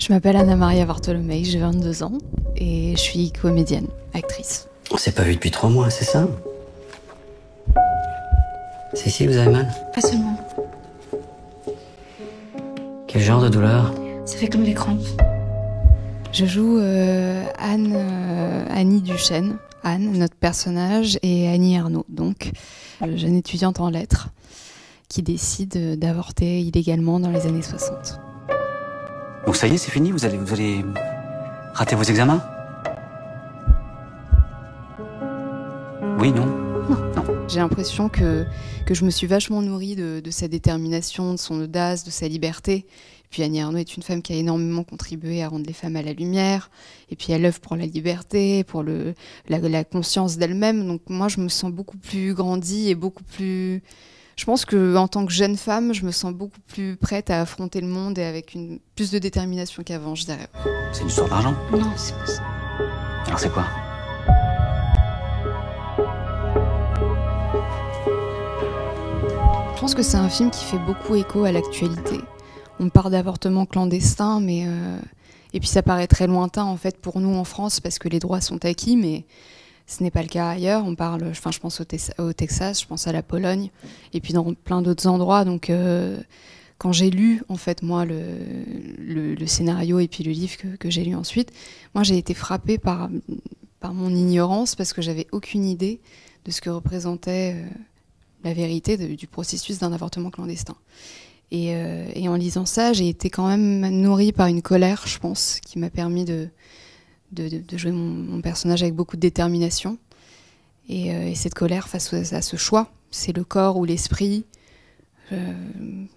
Je m'appelle Anna-Maria Bartholomei, j'ai 22 ans et je suis comédienne, actrice. On s'est pas vu depuis 3 mois, c'est ça? C'est ici que vous avez mal? Pas seulement. Quel genre de douleur? Ça fait comme des crampes. Je joue Annie Duchesne, Anne, notre personnage, et Annie Ernaux, donc jeune étudiante en lettres qui décide d'avorter illégalement dans les années 60. Donc ça y est, c'est fini, vous allez rater vos examens? Oui, non? Non. J'ai l'impression que je me suis vachement nourrie de sa détermination, de son audace, de sa liberté. Et puis Annie Ernaux est une femme qui a énormément contribué à rendre les femmes à la lumière. Et puis elle œuvre pour la liberté, pour la conscience d'elle-même. Donc moi, je me sens beaucoup plus grandie et beaucoup plus... Je pense qu'en tant que jeune femme, je me sens beaucoup plus prête à affronter le monde et avec plus de détermination qu'avant, je dirais. C'est une histoire d'argent? Non, c'est pas ça. Alors c'est quoi? Je pense que c'est un film qui fait beaucoup écho à l'actualité. On parle d'avortement clandestin, mais et puis ça paraît très lointain en fait pour nous en France parce que les droits sont acquis, mais ce n'est pas le cas ailleurs. On parle, enfin, je pense au Texas, je pense à la Pologne, et puis dans plein d'autres endroits. Donc, quand j'ai lu, en fait, moi, le scénario et puis le livre que j'ai lu ensuite, moi, j'ai été frappée par mon ignorance parce que j'avais aucune idée de ce que représentait la vérité du processus d'un avortement clandestin. Et en lisant ça, j'ai été quand même nourrie par une colère, je pense, qui m'a permis de jouer mon personnage avec beaucoup de détermination. Et cette colère face à ce choix, c'est le corps ou l'esprit,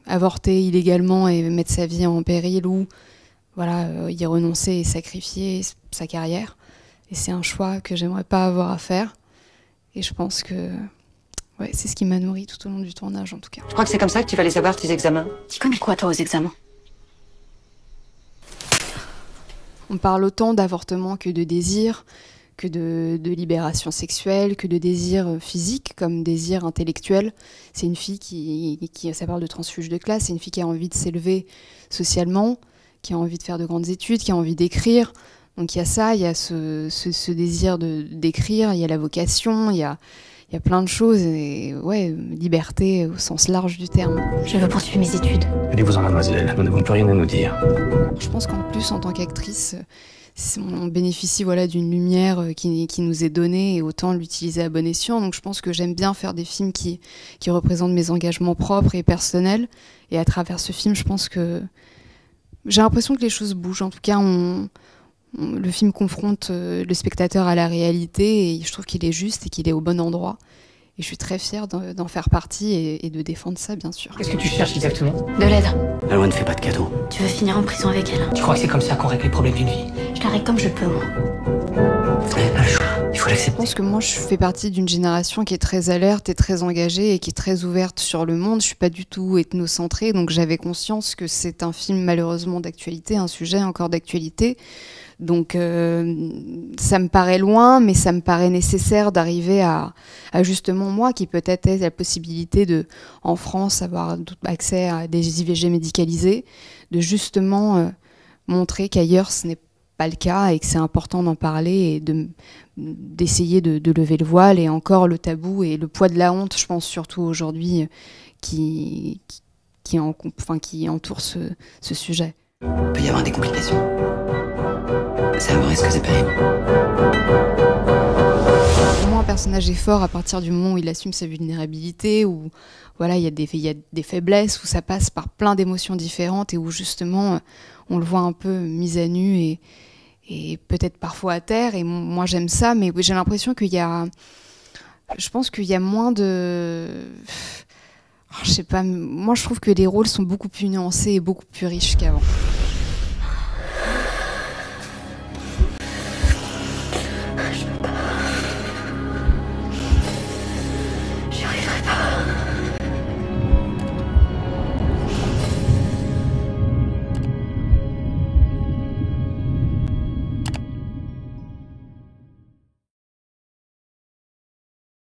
avorter illégalement et mettre sa vie en péril ou voilà, y renoncer et sacrifier sa carrière. Et c'est un choix que j'aimerais pas avoir à faire. Et je pense que ouais, c'est ce qui m'a nourrie tout au long du tournage en tout cas. Je crois que c'est comme ça que tu vas les avoir, tes examens. Tu connais quoi, toi, aux examens? On parle autant d'avortement que de désir, que de libération sexuelle, que de désir physique comme désir intellectuel. C'est une fille ça parle de transfuge de classe, c'est une fille qui a envie de s'élever socialement, qui a envie de faire de grandes études, qui a envie d'écrire. Donc il y a ça, il y a ce désir d'écrire, il y a la vocation, il y a plein de choses, et ouais, liberté au sens large du terme. Je veux poursuivre mes études. Allez-vous-en, mademoiselle, nous n'avons plus rien à nous dire. Je pense qu'en plus, en tant qu'actrice, on bénéficie voilà, d'une lumière qui nous est donnée et autant l'utiliser à bon escient. Donc je pense que j'aime bien faire des films qui représentent mes engagements propres et personnels. Et à travers ce film, je pense que j'ai l'impression que les choses bougent. En tout cas, le film confronte le spectateur à la réalité et je trouve qu'il est juste et qu'il est au bon endroit. Et je suis très fière d'en faire partie et de défendre ça, bien sûr. Qu'est-ce que tu cherches exactement? De l'aide. La loi ne fait pas de cadeaux. Tu veux finir en prison avec elle? Tu crois que c'est comme ça qu'on règle les problèmes d'une vie? Je la règle comme je peux, moi. Vous n'avez pas le choix, il faut Je l'accepter. pense que moi, je fais partie d'une génération qui est très alerte et très engagée et qui est très ouverte sur le monde. Je suis pas du tout ethnocentrée, donc j'avais conscience que c'est un film malheureusement d'actualité, un sujet encore d'actualité. Donc ça me paraît loin, mais ça me paraît nécessaire d'arriver à justement moi, qui peut-être ai la possibilité de, en France, avoir accès à des IVG médicalisées, de justement montrer qu'ailleurs ce n'est pas le cas et que c'est important d'en parler et d'essayer de lever le voile et encore le tabou et le poids de la honte, je pense surtout aujourd'hui, qui entoure ce sujet. Il peut y avoir des complications. C'est un risque, c'est pénible. Pour moi, un personnage est fort à partir du moment où il assume sa vulnérabilité, où voilà, il y a des faiblesses, où ça passe par plein d'émotions différentes et où justement on le voit un peu mis à nu et peut-être parfois à terre. Et moi, j'aime ça, mais j'ai l'impression je pense qu'il y a moins de... Je sais pas, moi je trouve que les rôles sont beaucoup plus nuancés et beaucoup plus riches qu'avant.